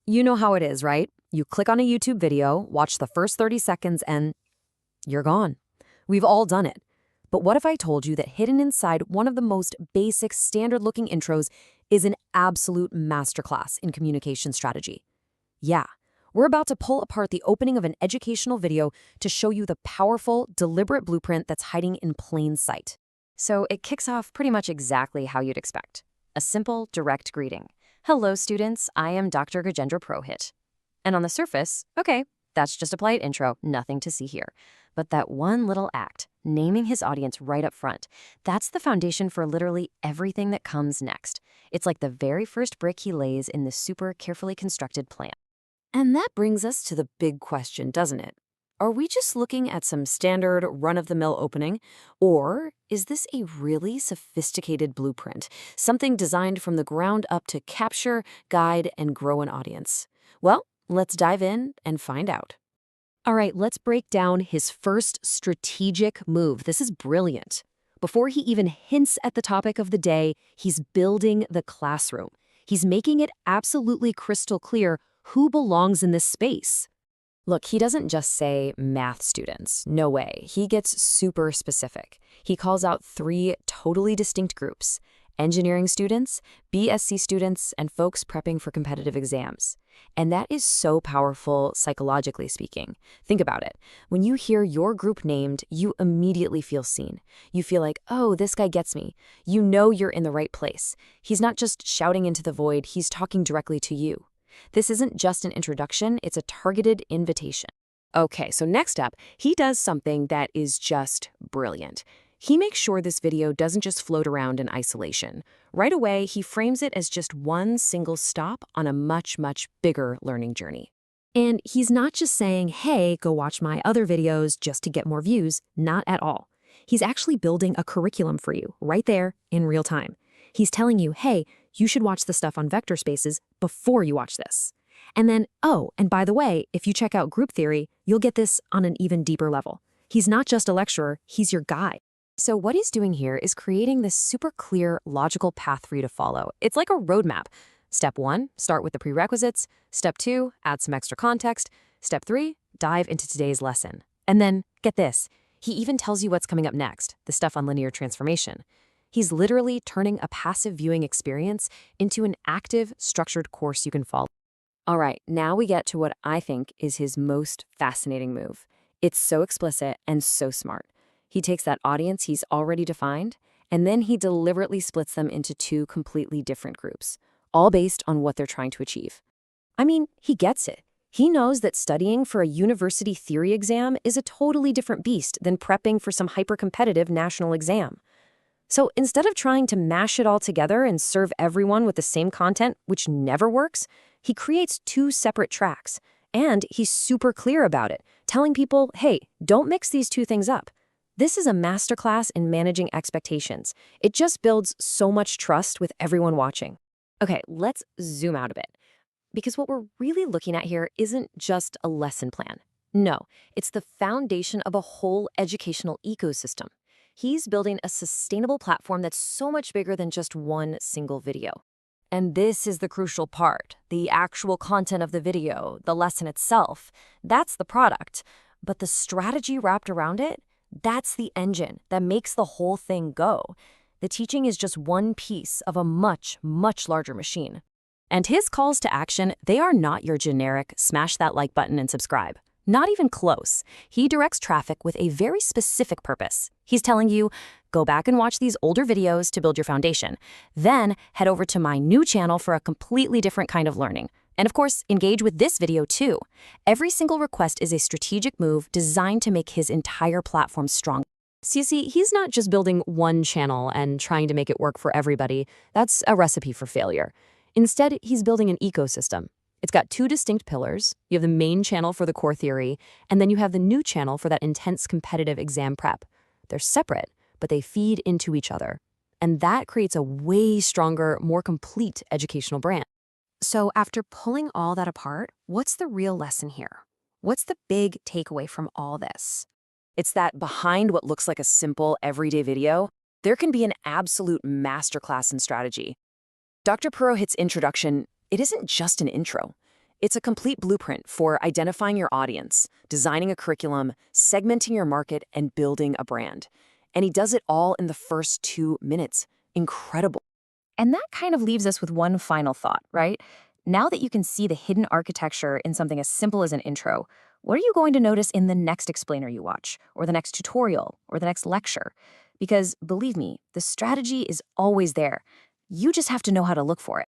You know how it is, right? You click on a YouTube video, watch the first 30 seconds, and you're gone. We've all done it. But what if I told you that hidden inside one of the most basic, standard-looking intros is an absolute masterclass in communication strategy? Yeah, we're about to pull apart the opening of an educational video to show you the powerful, deliberate blueprint that's hiding in plain sight. So it kicks off pretty much exactly how you'd expect. A simple, direct greeting. Hello, students. I am Dr. Gajendra Purohit. And on the surface, okay, that's just a polite intro, nothing to see here. But that one little act, naming his audience right up front, that's the foundation for literally everything that comes next. It's like the very first brick he lays in the super carefully constructed plan. And that brings us to the big question, doesn't it? Are we just looking at some standard run-of-the-mill opening, or is this a really sophisticated blueprint, something designed from the ground up to capture, guide, and grow an audience? Well, let's dive in and find out. All right, let's break down his first strategic move. This is brilliant. Before he even hints at the topic of the day, he's building the classroom. He's making it absolutely crystal clear who belongs in this space. Look, he doesn't just say math students. No way. He gets super specific. He calls out 3 totally distinct groups: engineering students, BSc students, and folks prepping for competitive exams. And that is so powerful psychologically speaking. Think about it. When you hear your group named, you immediately feel seen. You feel like, oh, this guy gets me. You know you're in the right place. He's not just shouting into the void, he's talking directly to you. This isn't just an introduction, it's a targeted invitation. Okay, so next up, he does something that is just brilliant. He makes sure this video doesn't just float around in isolation. Right away, he frames it as just one single stop on a much, much bigger learning journey. And he's not just saying, hey, go watch my other videos just to get more views. Not at all. He's actually building a curriculum for you right there in real time. He's telling you, hey, you should watch the stuff on vector spaces before you watch this. And then, oh, and by the way, if you check out group theory, you'll get this on an even deeper level. He's not just a lecturer, he's your guide. So what he's doing here is creating this super clear, logical path for you to follow. It's like a roadmap. Step 1, start with the prerequisites. Step 2, add some extra context. Step 3, dive into today's lesson. And then, get this, he even tells you what's coming up next, the stuff on linear transformation. He's literally turning a passive viewing experience into an active, structured course you can follow. All right, now we get to what I think is his most fascinating move. It's so explicit and so smart. He takes that audience he's already defined, and then he deliberately splits them into 2 completely different groups, all based on what they're trying to achieve. I mean, he gets it. He knows that studying for a university theory exam is a totally different beast than prepping for some hyper-competitive national exam. So instead of trying to mash it all together and serve everyone with the same content, which never works, he creates 2 separate tracks. And he's super clear about it, telling people, hey, don't mix these 2 things up. This is a masterclass in managing expectations. It just builds so much trust with everyone watching. Okay, let's zoom out a bit. Because what we're really looking at here isn't just a lesson plan. No, it's the foundation of a whole educational ecosystem. He's building a sustainable platform that's so much bigger than just one single video. And this is the crucial part, the actual content of the video, the lesson itself. That's the product. But the strategy wrapped around it, that's the engine that makes the whole thing go. The teaching is just one piece of a much, much larger machine. And his calls to action, they are not your generic smash that like button and subscribe. Not even close. He directs traffic with a very specific purpose. He's telling you, go back and watch these older videos to build your foundation. Then head over to my new channel for a completely different kind of learning. And of course, engage with this video too. Every single request is a strategic move designed to make his entire platform strong. So you see, he's not just building one channel and trying to make it work for everybody. That's a recipe for failure. Instead, he's building an ecosystem. It's got 2 distinct pillars. You have the main channel for the core theory, and then you have the new channel for that intense competitive exam prep. They're separate, but they feed into each other. And that creates a way stronger, more complete educational brand. So after pulling all that apart, what's the real lesson here? What's the big takeaway from all this? It's that behind what looks like a simple, everyday video, there can be an absolute masterclass in strategy. Dr. Purohit's introduction, it isn't just an intro. It's a complete blueprint for identifying your audience, designing a curriculum, segmenting your market, and building a brand. And he does it all in the first 2 minutes. Incredible. And that kind of leaves us with one final thought, right? Now that you can see the hidden architecture in something as simple as an intro, what are you going to notice in the next explainer you watch, or the next tutorial, or the next lecture? Because believe me, the strategy is always there. You just have to know how to look for it.